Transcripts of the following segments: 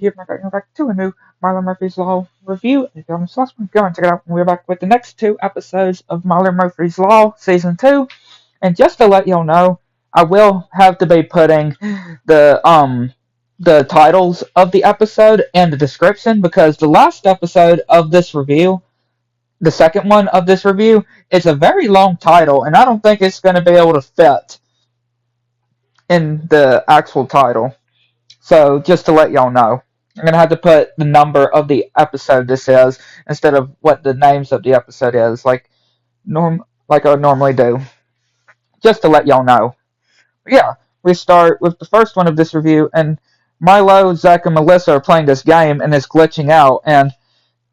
here, back to a new Milo Murphy's Law review. If you haven't watched one, go and check it out. We're back with the next two episodes of Milo Murphy's Law Season 2. And just to let y'all know, I will have to be putting the titles of the episode in the description because the last episode of this review, the second one of this review, is a very long title, and I don't think it's going to be able to fit in the actual title. So just to let y'all know, I'm gonna have to put the number of the episode this is instead of what the names of the episode is, like I normally do. Just to let y'all know. But yeah, we start with the first one of this review, and Milo, Zach, and Melissa are playing this game, and it's glitching out. And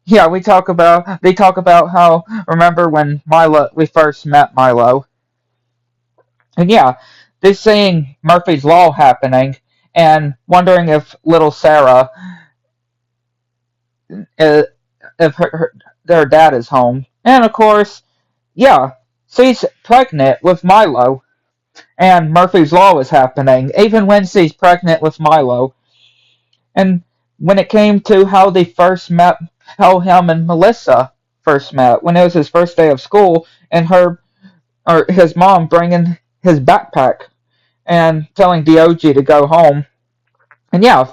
yeah, they talk about how remember when we first met Milo, and yeah, they're seeing Murphy's Law happening and wondering if little Sarah, uh, if their dad is home. And of course, yeah, she's pregnant with Milo, and Murphy's Law is happening, even when she's pregnant with Milo. And when it came to how they first met, how him and Melissa first met, when it was his first day of school, and his mom bringing his backpack and telling Dog to go home. And yeah,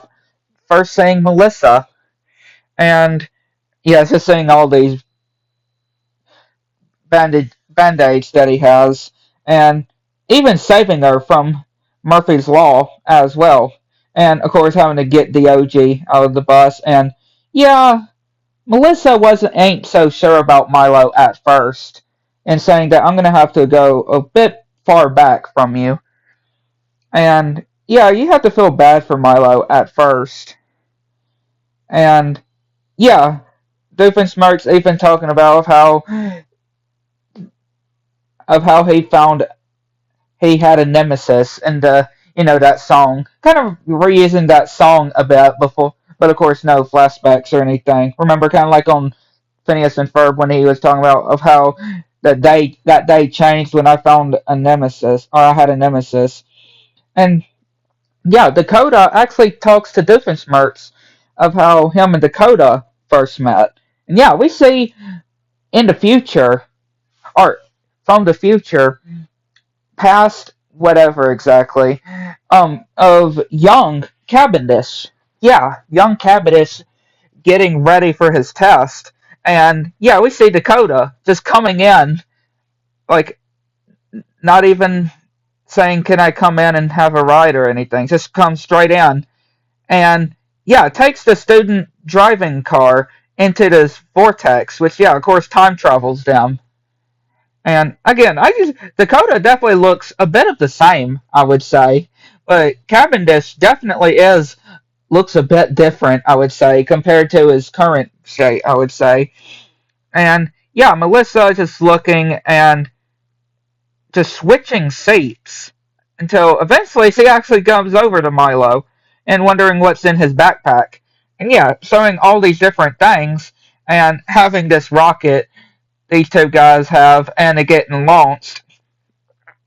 first saying Melissa, and yeah, just saying all these band-aids that he has, and even saving her from Murphy's Law as well. And of course, having to get Dog out of the bus. And yeah, Melissa ain't so sure about Milo at first, and saying that I'm gonna have to go a bit far back from you. And yeah, you have to feel bad for Milo at first. And yeah, Doofenshmirtz even talking about how he found he had a nemesis and that song, kind of reusing that song a bit before, but of course no flashbacks or anything. Remember, kind of like on Phineas and Ferb when he was talking about of how that day changed when I found a nemesis, or I had a nemesis. And yeah, Dakota actually talks to Doofenshmirtz of how him and Dakota first met. And yeah, we see in the future, or from the future, past whatever exactly, of young Cavendish. Yeah, young Cavendish getting ready for his test. And yeah, we see Dakota just coming in, like, not even saying, "Can I come in and have a ride?" or anything. Just comes straight in. And yeah, takes the student driving car into this vortex, which, yeah, of course, time travels them. And again, Dakota definitely looks a bit of the same, I would say, but Cavendish definitely looks a bit different, I would say, compared to his current state, I would say. And yeah, Melissa just looking and just switching seats until eventually she actually comes over to Milo and wondering what's in his backpack. And yeah, showing all these different things and having this rocket these two guys have, and it getting launched,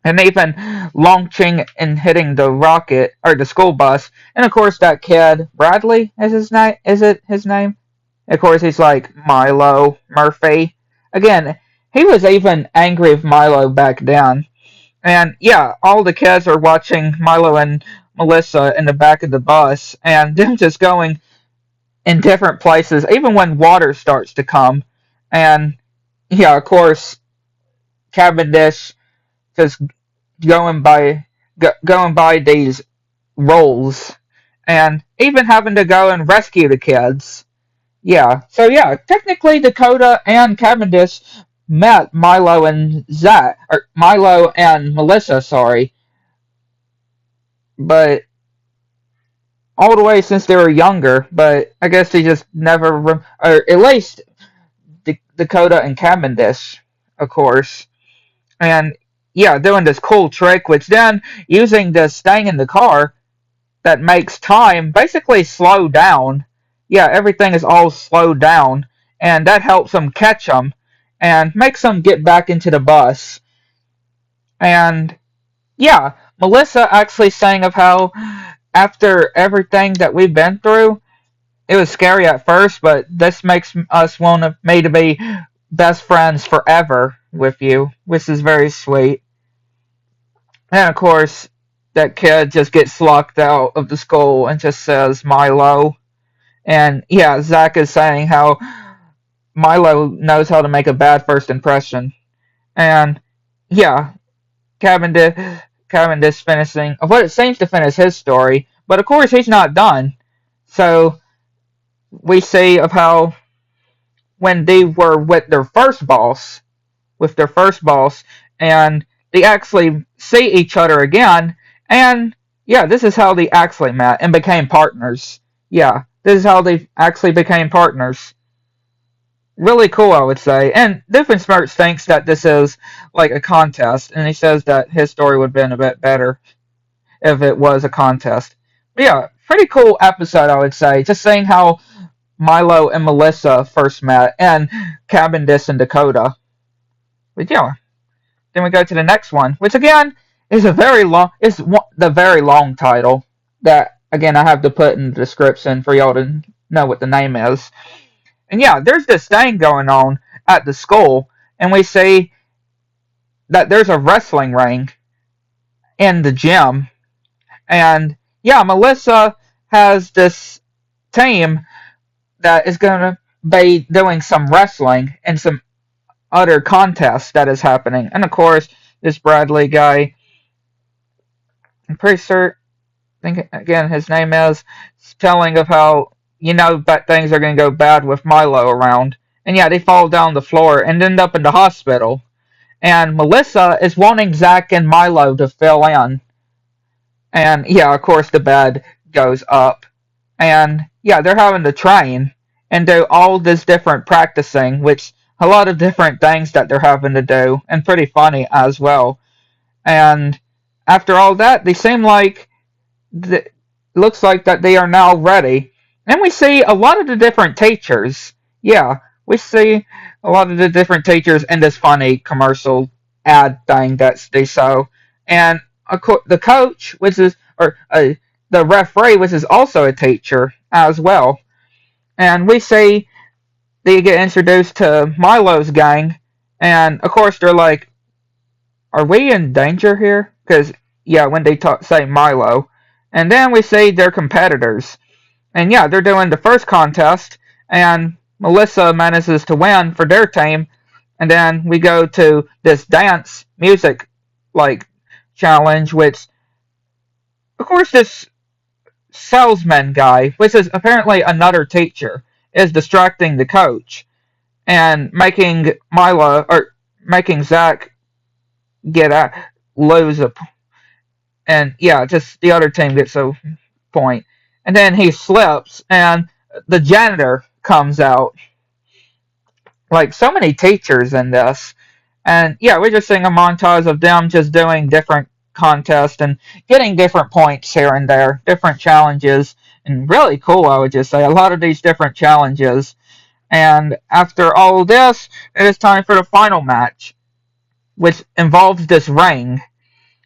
and even launching and hitting the rocket or the school bus. And of course, that kid Bradley is his name. Is it his name? Of course, he's like Milo Murphy. Again, he was even angry with Milo back then. And yeah, all the kids are watching Milo and Melissa in the back of the bus, and them just going in different places, even when water starts to come. And yeah, of course, Cavendish just going by these roles, and even having to go and rescue the kids. Yeah, so yeah, technically Dakota and Cavendish met Milo and Melissa, sorry, but all the way since they were younger. But I guess they just never, or at least Dakota and Cavendish, of course. And yeah, doing this cool trick, which then using this thing in the car that makes time basically slow down. Yeah, everything is all slowed down, and that helps them catch them and makes them get back into the bus. And yeah, Melissa actually saying of how after everything that we've been through, it was scary at first, but this makes us want me to be best friends forever with you, which is very sweet. And of course, that kid just gets locked out of the school and just says Milo. And yeah, Zach is saying how Milo knows how to make a bad first impression. And yeah, Cavendish, Cavendish finishing what it seems to finish his story, but of course he's not done. So we see of how when they were with their first boss, and they actually see each other again, and yeah, this is how they actually met and became partners. Yeah, this is how they actually became partners. Really cool, I would say. And Doofenshmirtz thinks that this is like a contest, and he says that his story would have been a bit better if it was a contest. But yeah, pretty cool episode, I would say. Just saying how Milo and Melissa first met, and Cavendish and Dakota. But yeah, then we go to the next one, which again is a very long, is the very long title that again I have to put in the description for y'all to know what the name is. And yeah, there's this thing going on at the school, and we see that there's a wrestling ring in the gym, and yeah, Melissa has this team that is going to be doing some wrestling and some other contests that is happening. And of course, this Bradley guy, I'm pretty sure, I think again his name is, telling of how that things are going to go bad with Milo around. And yeah, they fall down the floor and end up in the hospital. And Melissa is wanting Zach and Milo to fill in. And yeah, of course, the bed goes up. And yeah, they're having to train and do all this different practicing, which a lot of different things that they're having to do, and pretty funny as well. And after all that, they seem like looks like that they are now ready. And we see a lot of the different teachers. Yeah, we see a lot of the different teachers in this funny commercial ad thing that they show. And the coach, which is, or the referee, which is also a teacher as well. And we see they get introduced to Milo's gang. And of course, they're like, are we in danger here? Because, yeah, when they say Milo. And then we see their competitors. And yeah, they're doing the first contest, and Melissa manages to win for their team. And then we go to this dance music like challenge, which of course this salesman guy, which is apparently another teacher, is distracting the coach and making making Zach get out, lose a, and yeah, just the other team gets a point. And then he slips, and the janitor comes out. Like so many teachers in this. And yeah, we're just seeing a montage of them just doing different contests and getting different points here and there, different challenges, and really cool, I would just say. A lot of these different challenges. And after all this, it is time for the final match, which involves this ring,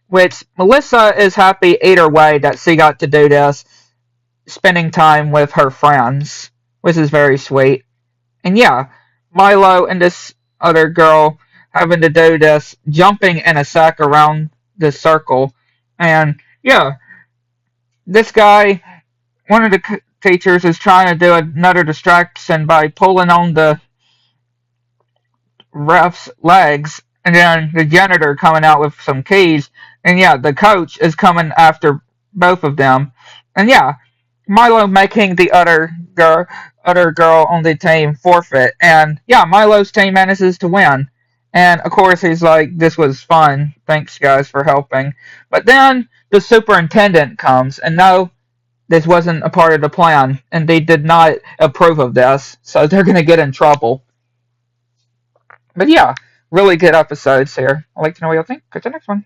which Melissa is happy either way that she got to do this, spending time with her friends, which is very sweet. And yeah, Milo and this other girl having to do this, jumping in a sack around this circle. And yeah, this guy, one of the teachers, is trying to do another distraction by pulling on the ref's legs, and then the janitor coming out with some keys. And yeah, the coach is coming after both of them. And yeah, Milo making the other girl on the team forfeit. And yeah, Milo's team manages to win. And of course, he's like, "This was fun. Thanks, guys, for helping." But then the superintendent comes, and no, this wasn't a part of the plan, and they did not approve of this, so they're gonna get in trouble. But yeah, really good episodes here. I'd like to know what you think. Go to the next one.